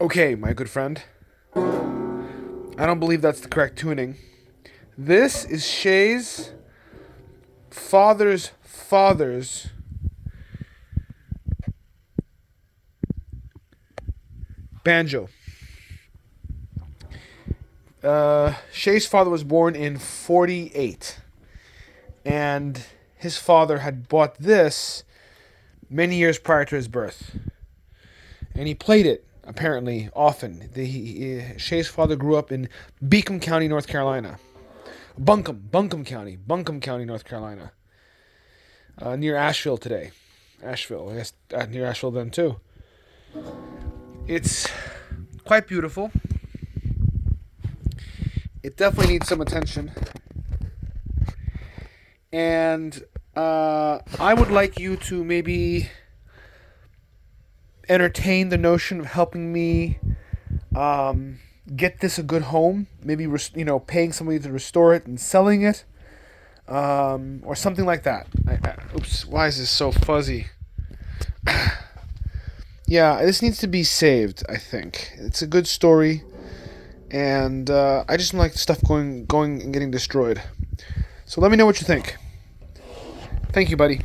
Okay, my good friend. I don't believe that's the correct tuning. This is Shay's father's banjo. Shay's father was born in 48, and his father had bought this many years prior to his birth. And he played it, apparently, often. Shay's father grew up in Beacom County, North Carolina. Buncombe County, North Carolina. Near Asheville today. Asheville, I guess near Asheville then too. It's quite beautiful. It definitely needs some attention. And I would like you to maybe entertain the notion of helping me get this a good home. Maybe paying somebody to restore it and selling it, or something like that. Oops, why is this so fuzzy? Yeah, this needs to be saved. I think it's a good story, and I just don't like stuff going and getting destroyed. So let me know what you think. Thank you, buddy.